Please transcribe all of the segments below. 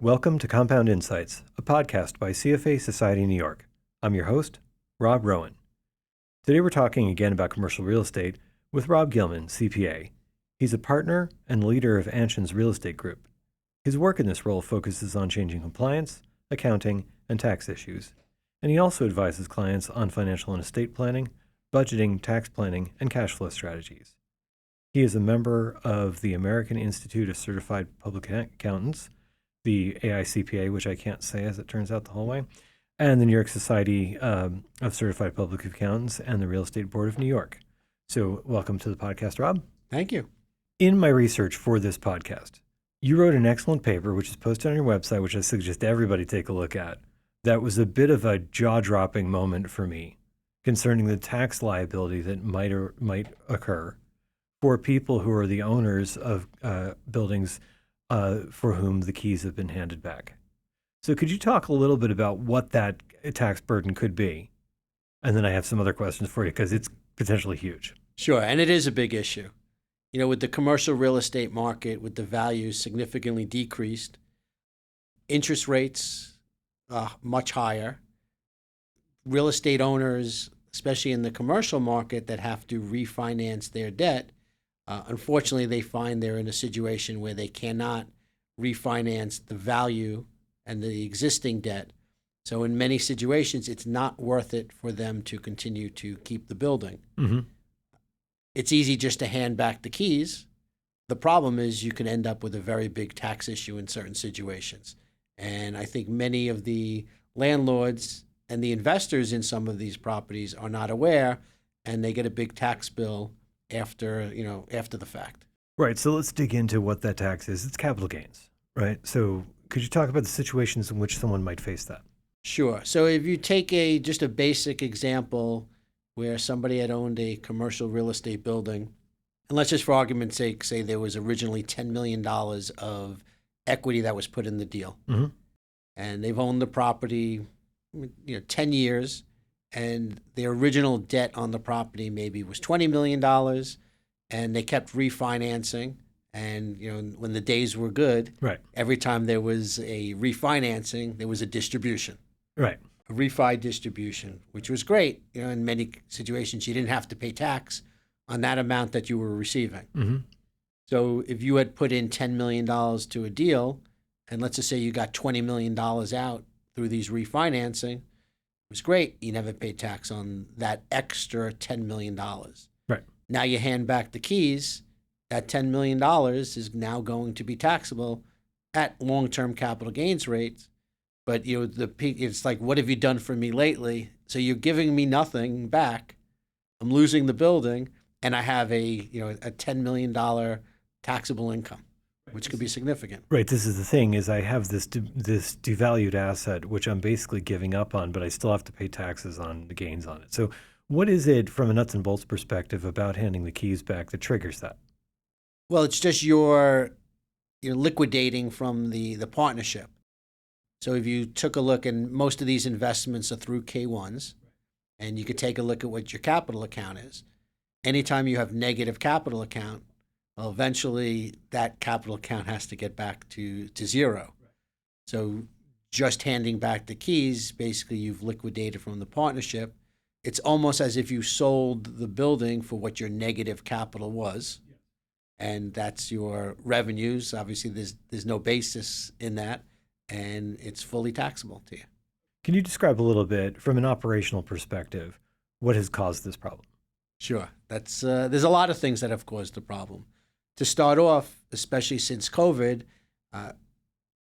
Welcome to Compound Insights, a podcast by CFA Society New York. I'm your host, Rob Rowan. Today we're talking again about commercial real estate with Rob Gilman, CPA. He's a partner and leader of Anchin's real estate group. His work in this role focuses on changing compliance, accounting, and tax issues, and he also advises clients on financial and estate planning, budgeting, tax planning, and cash flow strategies. He is a member of the American Institute of Certified Public Accountants, the AICPA, which I can't say as it turns out the whole way, and the New York Society of Certified Public Accountants and the Real Estate Board of New York. So welcome to the podcast, Rob. Thank you. In my research for this podcast, you wrote an excellent paper, which is posted on your website, which I suggest everybody take a look at. That was a bit of a jaw-dropping moment for me concerning the tax liability that might occur for people who are the owners of buildings for whom the keys have been handed back. So could you talk a little bit about what that tax burden could be? And then I have some other questions for you because it's potentially huge. Sure, and it is a big issue. You know, with the commercial real estate market, with the values significantly decreased, interest rates much higher, real estate owners, especially in the commercial market that have to refinance their debt, unfortunately, they find they're in a situation where they cannot refinance the value and the existing debt. So in many situations, it's not worth it for them to continue to keep the building. Mm-hmm. It's easy just to hand back the keys. The problem is you can end up with a very big tax issue in certain situations. And I think many of the landlords and the investors in some of these properties are not aware, and they get a big tax bill after the fact. Right. So let's dig into what that tax is. It's capital gains, right? So could you talk about the situations in which someone might face that? Sure. So if you take just a basic example where somebody had owned a commercial real estate building, and let's just for argument's sake say there was originally $10 million of equity that was put in the deal. Mm-hmm. And they've owned the property 10 years, and their original debt on the property maybe was $20 million, and they kept refinancing. And when the days were good, right, every time there was a refinancing, there was a distribution, right, a refi distribution, which was great. In many situations, you didn't have to pay tax on that amount that you were receiving. Mm-hmm. So if you had put in $10 million to a deal, and let's just say you got $20 million out through these refinancing, it was great. You never paid tax on that extra $10 million. Right. Now you hand back the keys. That $10 million is now going to be taxable at long-term capital gains rates. But it's like, what have you done for me lately? So you're giving me nothing back. I'm losing the building, and I have a $10 million taxable income, which could be significant. Right. This is the thing: is I have this devalued asset, which I'm basically giving up on, but I still have to pay taxes on the gains on it. So, what is it from a nuts and bolts perspective about handing the keys back that triggers that? Well, it's just you're liquidating from the partnership. So if you took a look, and most of these investments are through K1s, and you could take a look at what your capital account is. Anytime you have negative capital account, well, eventually that capital account has to get back to zero. So just handing back the keys, basically you've liquidated from the partnership. It's almost as if you sold the building for what your negative capital was. And that's your revenues. Obviously, there's no basis in that, and it's fully taxable to you. Can you describe a little bit, from an operational perspective, what has caused this problem? Sure. There's a lot of things that have caused the problem. To start off, especially since COVID,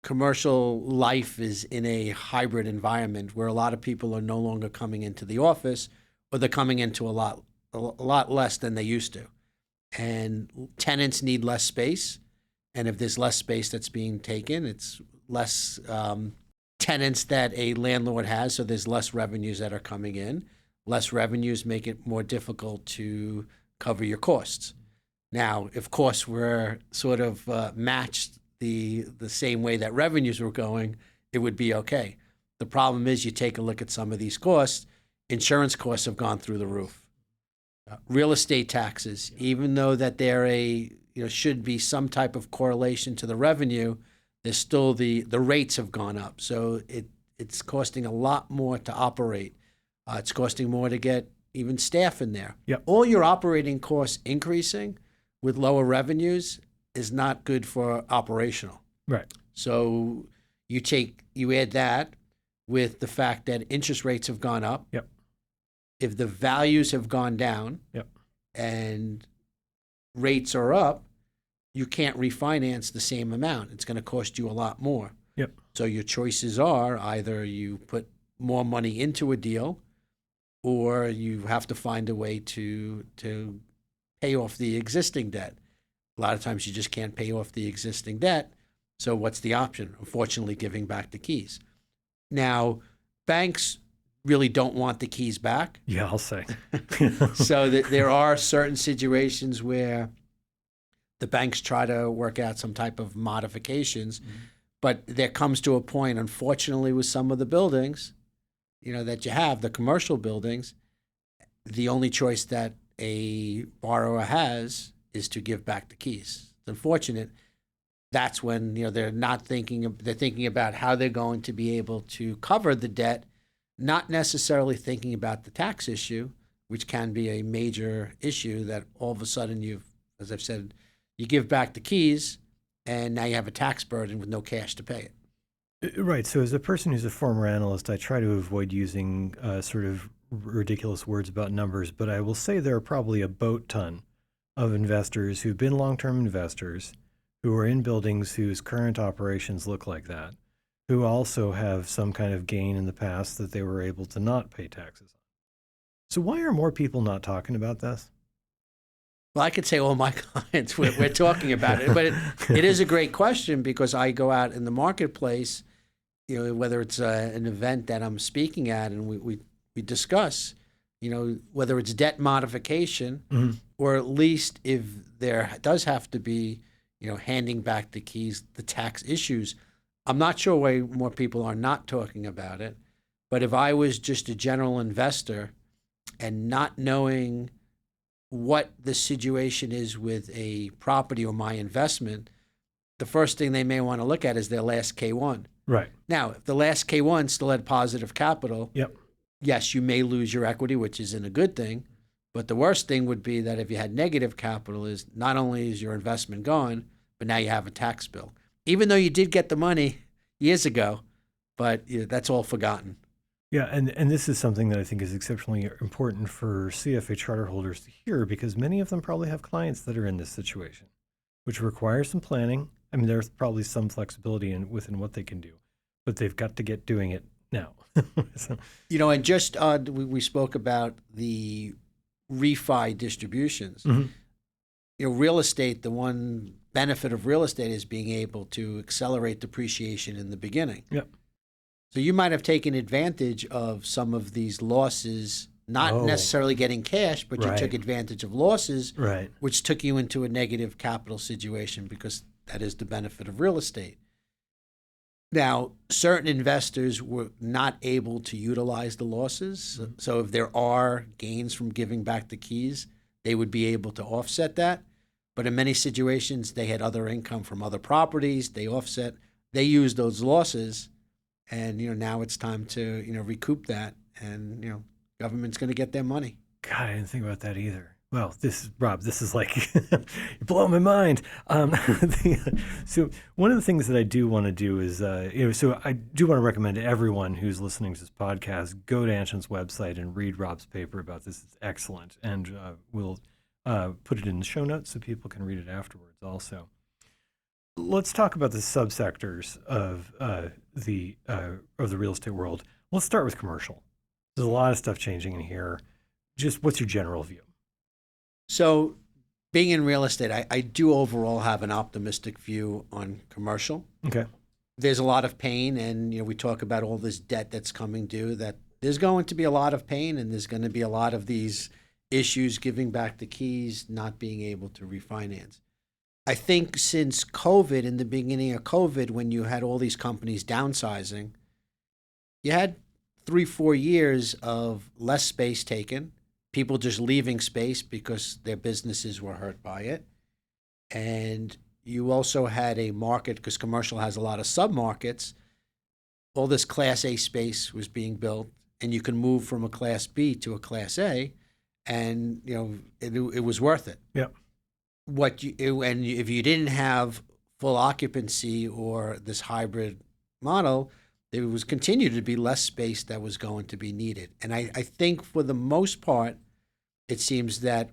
commercial life is in a hybrid environment where a lot of people are no longer coming into the office, or they're coming into a lot less than they used to. And tenants need less space. And if there's less space that's being taken, it's less tenants that a landlord has. So there's less revenues that are coming in. Less revenues make it more difficult to cover your costs. Now, if costs were sort of matched the same way that revenues were going, it would be okay. The problem is you take a look at some of these costs, insurance costs have gone through the roof. Real estate taxes, even though that they're should be some type of correlation to the revenue, there's still the rates have gone up. So it's costing a lot more to operate. It's costing more to get even staff in there. Yep. All your operating costs increasing with lower revenues is not good for operational. Right. So you add that with the fact that interest rates have gone up. Yep. If the values have gone down, Yep. and rates are up, you can't refinance the same amount. It's going to cost you a lot more. Yep. So your choices are either you put more money into a deal, or you have to find a way to pay off the existing debt. A lot of times you just can't pay off the existing debt. So what's the option? Unfortunately, giving back the keys. Now, banks really don't want the keys back. Yeah, I'll say. So there are certain situations where the banks try to work out some type of modifications, but there comes to a point, unfortunately, with some of the buildings, that you have, the commercial buildings, the only choice that a borrower has is to give back the keys. It's unfortunate. That's when they're thinking about how they're going to be able to cover the debt, not necessarily thinking about the tax issue, which can be a major issue that all of a sudden as I've said, you give back the keys and now you have a tax burden with no cash to pay it. Right. So as a person who's a former analyst, I try to avoid using sort of ridiculous words about numbers, but I will say there are probably a boat ton of investors who've been long-term investors who are in buildings whose current operations look like that, who also have some kind of gain in the past that they were able to not pay taxes on. So why are more people not talking about this? Well, I could say all my clients, we're talking about it, but it is a great question because I go out in the marketplace, whether it's an event that I'm speaking at and we discuss, whether it's debt modification or at least if there does have to be, handing back the keys, the tax issues. I'm not sure why more people are not talking about it, but if I was just a general investor and not knowing what the situation is with a property or my investment, the first thing they may want to look at is their last K1. Right. Now, if the last K1 still had positive capital, Yep. Yes, you may lose your equity, which isn't a good thing. But the worst thing would be that if you had negative capital, is not only is your investment gone, but now you have a tax bill. Even though you did get the money years ago, but that's all forgotten. Yeah, and this is something that I think is exceptionally important for CFA charter holders to hear because many of them probably have clients that are in this situation, which requires some planning. I mean, there's probably some flexibility within what they can do, but they've got to get doing it now. So. And just we spoke about the refi distributions. Real estate, the one benefit of real estate is being able to accelerate depreciation in the beginning. Yep. So you might have taken advantage of some of these losses, not necessarily getting cash, but you took advantage of losses, which took you into a negative capital situation because that is the benefit of real estate. Now, certain investors were not able to utilize the losses. So if there are gains from giving back the keys, they would be able to offset that. But in many situations, they had other income from other properties. They used those losses. And, now it's time to, recoup that. And, government's going to get their money. God, I didn't think about that either. Well, Rob, this is like, you're blowing my mind. So one of the things that I do want to do is, so I do want to recommend to everyone who's listening to this podcast, go to Anchin's website and read Rob's paper about this. It's excellent. And we'll put it in the show notes so people can read it afterwards also. Let's talk about the subsectors of the real estate world. Let's start with commercial. There's a lot of stuff changing in here. Just what's your general view? So being in real estate, I do overall have an optimistic view on commercial. Okay. There's a lot of pain, and we talk about all this debt that's coming due, that there's going to be a lot of pain, and there's going to be a lot of these issues giving back the keys, not being able to refinance. I think since COVID, in the beginning of COVID, when you had all these companies downsizing, you had 3-4 years of less space taken, people just leaving space because their businesses were hurt by it. And you also had a market, because commercial has a lot of submarkets. All this Class A space was being built, and you can move from a Class B to a Class A, and it was worth it. Yeah. And if you didn't have full occupancy or this hybrid model, there was continued to be less space that was going to be needed. And I think for the most part, it seems that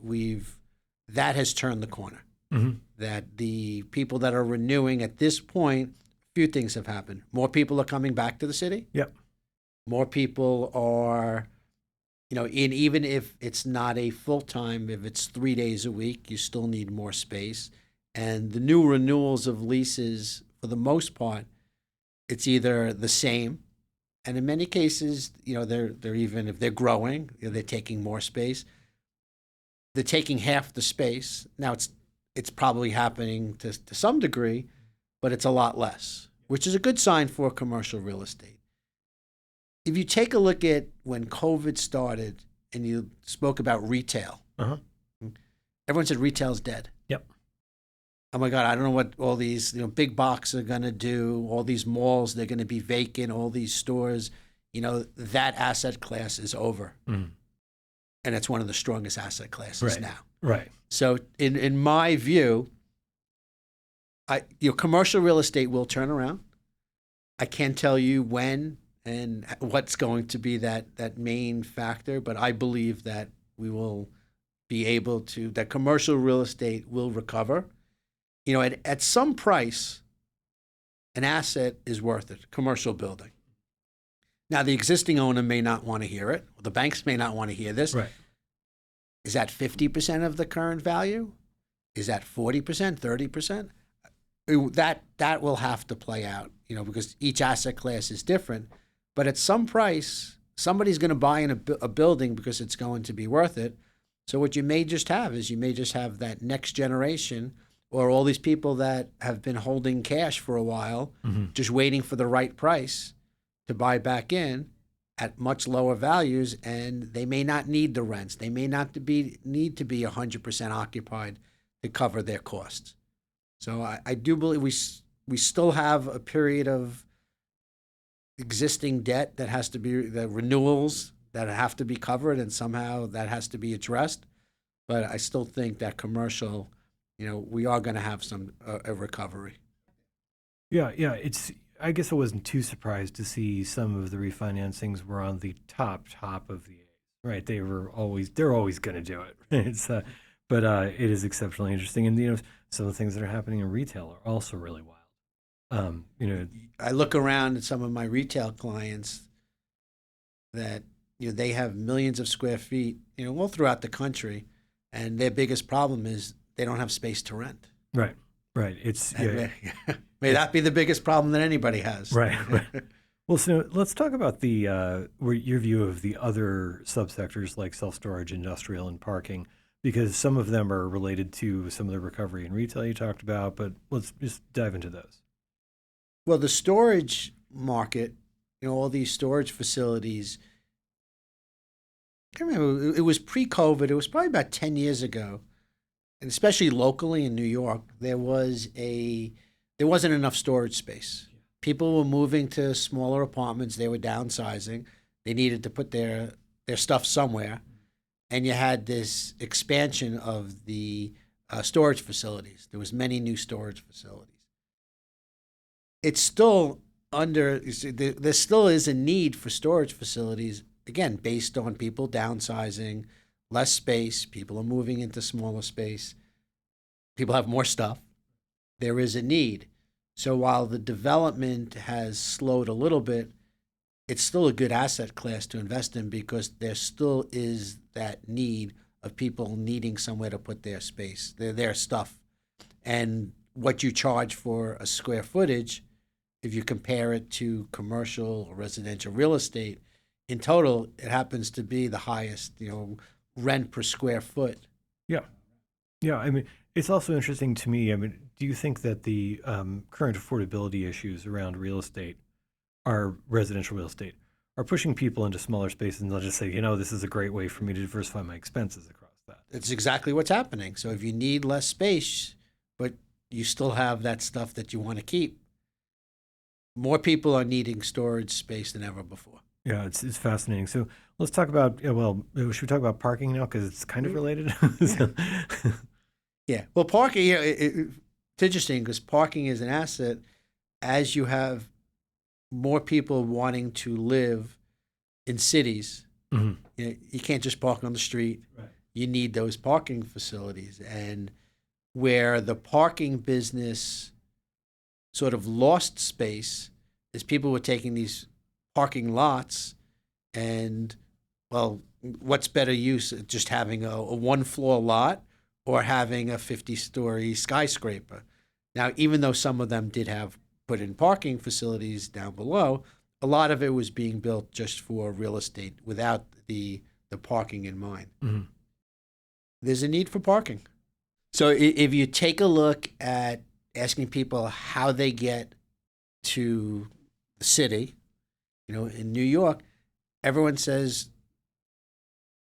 that has turned the corner. Mm-hmm. That the people that are renewing at this point, a few things have happened. More people are coming back to the city. Yep. More people are, even if it's not a full-time, if it's 3 days a week, you still need more space. And the new renewals of leases, for the most part, it's either the same, and in many cases, they're even, if they're growing, they're taking more space. They're taking half the space. Now it's probably happening to some degree, but it's a lot less, which is a good sign for commercial real estate. If you take a look at when COVID started and you spoke about retail, everyone said retail's dead. Yep. Oh my God, I don't know what all these big box are going to do, all these malls, they're going to be vacant, all these stores, that asset class is over. Mm. And it's one of the strongest asset classes now. Right. So in my view, commercial real estate will turn around. I can't tell you when and what's going to be that main factor, but I believe that we will be able to, that commercial real estate will recover. At some price, an asset is worth it, commercial building. Now, the existing owner may not want to hear it. The banks may not want to hear this. Right. Is that 50% of the current value? Is that 40%, 30%? That will have to play out, because each asset class is different. But at some price, somebody's going to buy in a building because it's going to be worth it. So what you may just have is that next generation, or all these people that have been holding cash for a while, just waiting for the right price to buy back in at much lower values, and they may not need the rents. They may not need to be 100% occupied to cover their costs. So I do believe we still have a period of existing debt that has to be, the renewals that have to be covered, and somehow that has to be addressed. But I still think that commercial, we are going to have a recovery. Yeah. I guess I wasn't too surprised to see some of the refinancings were on the top of the A's, right? They're always going to do it. It's but it is exceptionally interesting, and some of the things that are happening in retail are also really wild. I look around at some of my retail clients that they have millions of square feet, all throughout the country, and their biggest problem is they don't have space to rent. Right. It's may that be the biggest problem that anybody has. Right. Well, so let's talk about your view of the other subsectors like self-storage, industrial, and parking, because some of them are related to some of the recovery in retail you talked about. But let's just dive into those. Well, the storage market, all these storage facilities. I can't remember. It was pre-COVID. It was probably about 10 years ago. And especially locally in New York, there wasn't enough storage space. People were moving to smaller apartments. They were downsizing. They needed to put their stuff somewhere. And you had this expansion of the storage facilities. There was many new storage facilities. It's still there still is a need for storage facilities, again, based on people downsizing, less space, people are moving into smaller space, people have more stuff. There is a need. So while the development has slowed a little bit, it's still a good asset class to invest in, because there still is that need of people needing somewhere to put their space, their stuff. And what you charge for a square footage, if you compare it to commercial or residential real estate, in total, it happens to be the highest, rent per square foot. Yeah. I mean, it's also interesting to me. I mean, do you think that the current affordability issues around residential real estate, are pushing people into smaller spaces, and they'll just say, this is a great way for me to diversify my expenses across that? That's exactly what's happening. So if you need less space, but you still have that stuff that you want to keep. More people are needing storage space than ever before. Yeah, it's fascinating. So let's talk about, should we talk about parking now? Because it's kind of related. So- Yeah. Well, parking, it's interesting because parking is an asset as you have more people wanting to live in cities. Mhm. You can't just park on the street. Right. You need those parking facilities. And where the parking business sort of lost space is people were taking these parking lots and, well, what's better use? Just having a one floor lot or having a 50-story skyscraper. Now, even though some of them did have put in parking facilities down below, a lot of it was being built just for real estate without the parking in mind. Mhm. There's a need for parking. So if you take a look at asking people how they get to the city, in New York, everyone says,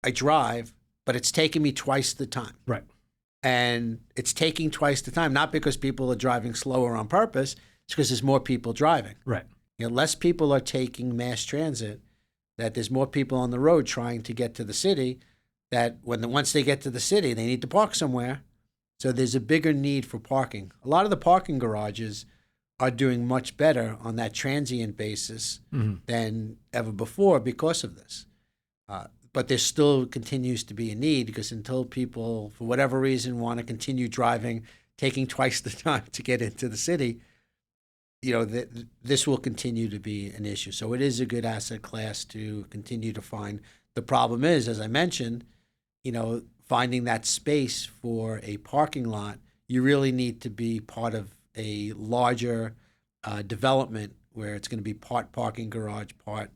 I drive, but it's taking me twice the time. Right. And it's taking twice the time, not because people are driving slower on purpose, it's because there's more people driving. Right. Less people are taking mass transit, that there's more people on the road trying to get to the city, that once they get to the city, they need to park somewhere. So there's a bigger need for parking. A lot of the parking garages are doing much better on that transient basis than ever before because of this. But there still continues to be a need because until people, for whatever reason, want to continue driving, taking twice the time to get into the city, this will continue to be an issue. So it is a good asset class to continue to find. The problem is, as I mentioned, finding that space for a parking lot, you really need to be part of a larger development where it's going to be part parking garage, part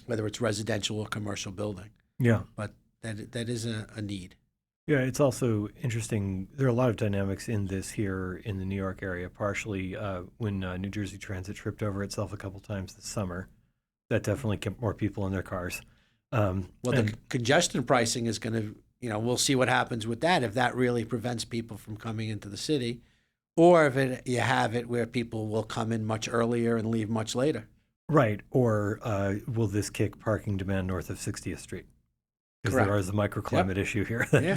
whether it's residential or commercial building. Yeah. But that is a need. Yeah, it's also interesting. There are a lot of dynamics in this here in the New York area, partially when New Jersey Transit tripped over itself a couple times this summer. That definitely kept more people in their cars. The congestion pricing is going to, we'll see what happens with that, if that really prevents people from coming into the city, or if you have it where people will come in much earlier and leave much later. Right. Or will this kick parking demand north of 60th Street? Because Correct. there is a microclimate issue here. Yeah.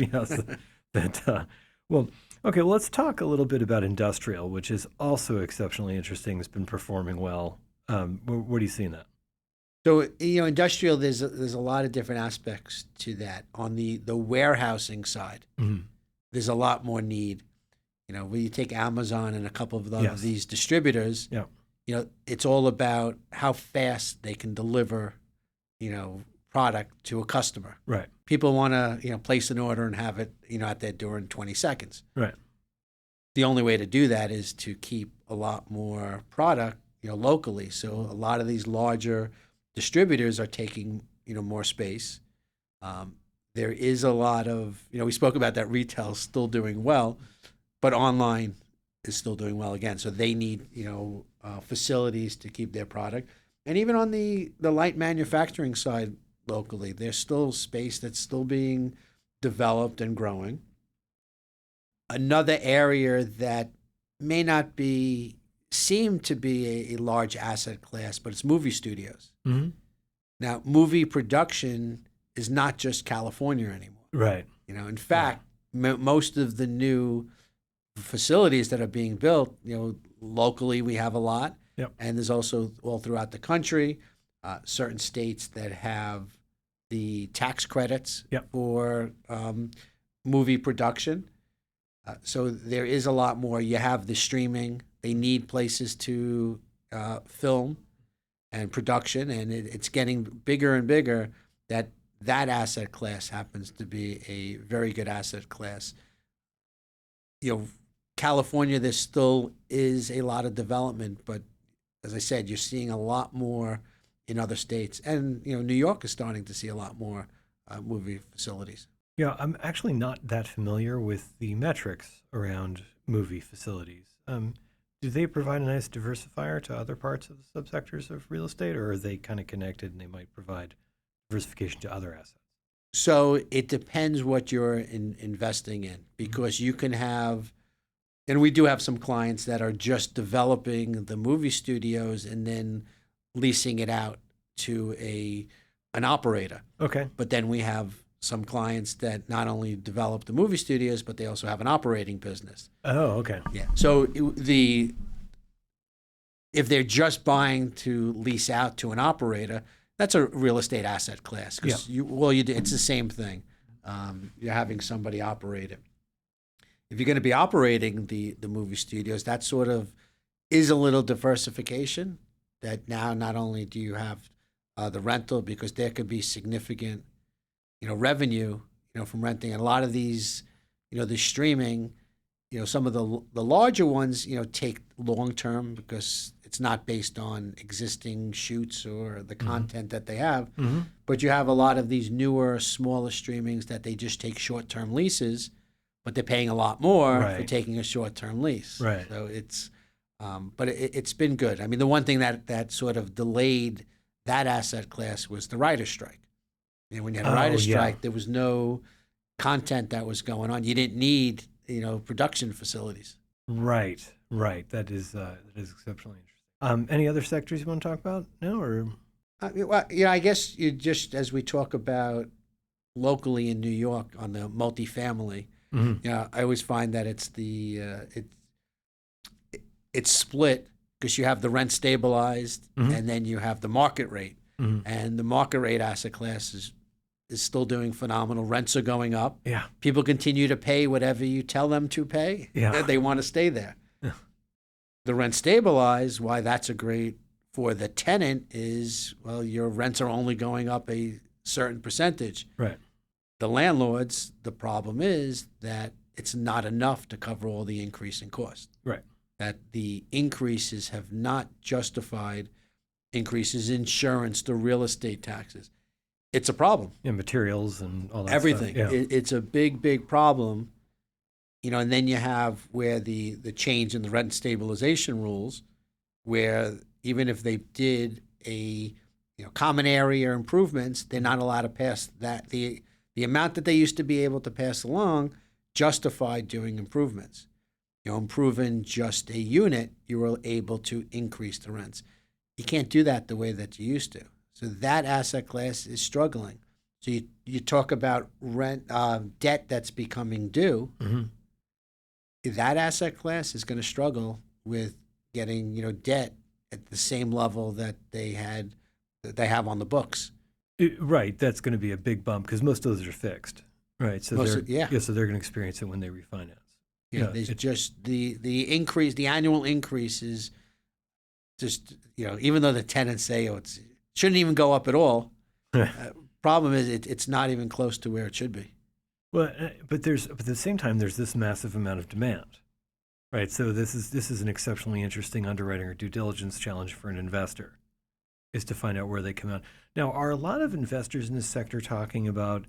Okay, let's talk a little bit about industrial, which is also exceptionally interesting. It's been performing well. What do you see in that? So, industrial, there's a lot of different aspects to that. On the warehousing side, there's a lot more need. When you take Amazon and a couple of these distributors, it's all about how fast they can deliver, product to a customer. Right. People want to, place an order and have it, at their door in 20 seconds. Right. The only way to do that is to keep a lot more product, locally. So a lot of these larger distributors are taking, more space. There is a lot of, we spoke about that retail still doing well, but online is still doing well again. So they need, facilities to keep their product. And even on the light manufacturing side locally, there's still space that's still being developed and growing. Another area that may not seem to be a large asset class, but it's movie studios. Mm-hmm. Now, movie production is not just California anymore. Right. In fact, most of the new facilities that are being built, locally we have a lot. Yep. And there's also all throughout the country, certain states that have the tax credits for movie production. So there is a lot more. You have the streaming. They need places to film and production, and it's getting bigger and bigger. That asset class happens to be a very good asset class. California, there still is a lot of development, but as I said, you're seeing a lot more in other states, and New York is starting to see a lot more movie facilities. Yeah, I'm actually not that familiar with the metrics around movie facilities. Do they provide a nice diversifier to other parts of the subsectors of real estate, or are they kind of connected and they might provide diversification to other assets? So it depends what you're investing in, because you can have And we do have some clients that are just developing the movie studios and then leasing it out to an operator. Okay. But then we have some clients that not only develop the movie studios, but they also have an operating business. Oh, okay. Yeah. So if they're just buying to lease out to an operator, that's a real estate asset class. Because it's the same thing. You're having somebody operate it. If you're going to be operating the movie studios, that sort of is a little diversification. That now not only do you have the rental, because there could be significant, revenue, from renting. And a lot of these, the streaming, some of the larger ones, take long term because it's not based on existing shoots or the content that they have. Mm-hmm. But you have a lot of these newer, smaller streamings that they just take short term leases, but they're paying a lot more for taking a short term lease. Right. So it's been good. I mean, the one thing that sort of delayed that asset class was the writer's strike. When you had a writer's strike, there was no content that was going on. You didn't need, production facilities. Right. That is exceptionally interesting. Any other sectors you want to talk about? No, or well, I guess you just, as we talk about locally in New York on the multifamily, I always find that it's it's split because you have the rent stabilized and then you have the market rate, and the market rate asset class is still doing phenomenal. Rents are going up. Yeah. People continue to pay whatever you tell them to pay. Yeah. They want to stay there. Yeah. The rent stabilized, why that's a great for the tenant is, well, your rents are only going up a certain percentage. Right. The landlords, the problem is that it's not enough to cover all the increase in cost. Right. That the increases have not justified increases in insurance, the real estate taxes. It's a problem. Yeah, materials and all that Everything. stuff. Yeah. It's a big problem. And then you have where the change in the rent stabilization rules, where even if they did a common area improvements, they're not allowed to pass that. The amount that they used to be able to pass along justified doing improvements. Improving just a unit, you were able to increase the rents. You can't do that the way that you used to. So that asset class is struggling. So you talk about rent debt that's becoming due. Mm-hmm. That asset class is going to struggle with getting debt at the same level that they have on the books. Right, that's going to be a big bump because most of those are fixed. Right, so so they're going to experience it when they refinance. Yeah, there's just the increase, the annual increase is just even though the tenants say it shouldn't even go up at all. Problem is it's not even close to where it should be. Well, but at the same time there's this massive amount of demand, right? So this is an exceptionally interesting underwriting or due diligence challenge for an investor, is to find out where they come out. Now, are a lot of investors in this sector talking about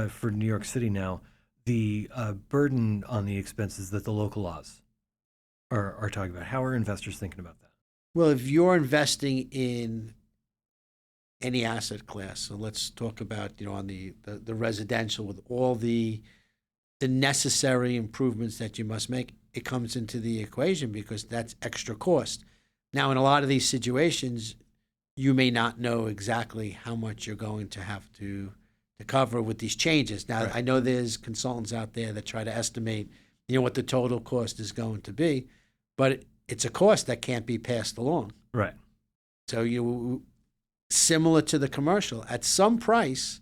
for New York City now the burden on the expenses that the local laws are talking about? How are investors thinking about that? Well, if you're investing in any asset class, so let's talk about on the residential with all the necessary improvements that you must make, it comes into the equation because that's extra cost. Now, in a lot of these situations, you may not know exactly how much you're going to have to cover with these changes. Now, right. I know there's consultants out there that try to estimate, what the total cost is going to be, but it's a cost that can't be passed along. Right. So similar to the commercial, at some price,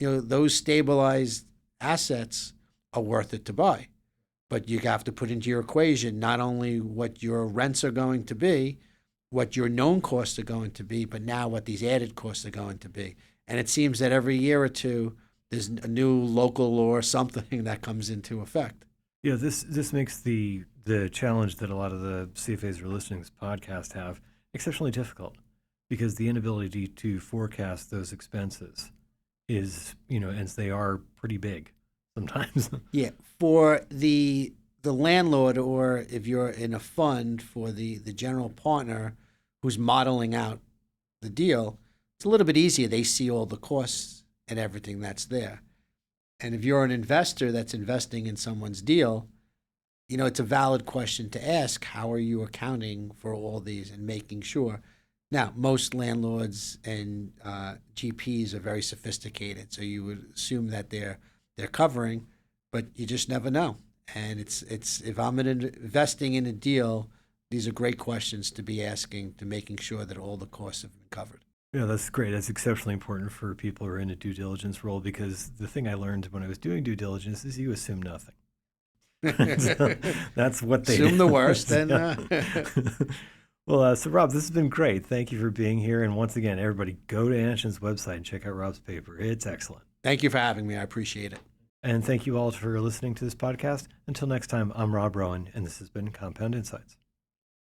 those stabilized assets are worth it to buy. But you have to put into your equation not only what your rents are going to be, what your known costs are going to be, but now what these added costs are going to be. And it seems that every year or two, there's a new local law or something that comes into effect. Yeah, this makes the challenge that a lot of the CFAs who are listening to this podcast have exceptionally difficult, because the inability to forecast those expenses is, and they are pretty big sometimes. Yeah, for the landlord, or if you're in a fund for the general partner who's modeling out the deal, it's a little bit easier. They see all the costs and everything that's there. And if you're an investor that's investing in someone's deal, it's a valid question to ask. How are you accounting for all these and making sure? Now, most landlords and GPs are very sophisticated, so you would assume that they're covering, but you just never know. And it's if I'm investing in a deal, these are great questions to be asking, to making sure that all the costs have been covered. Yeah, that's great. That's exceptionally important for people who are in a due diligence role, because the thing I learned when I was doing due diligence is you assume nothing. So that's what they assume do. the worst. And well, so Rob, this has been great. Thank you for being here. And once again, everybody go to Anchin's website and check out Rob's paper. It's excellent. Thank you for having me. I appreciate it. And thank you all for listening to this podcast. Until next time, I'm Rob Rowan, and this has been Compound Insights.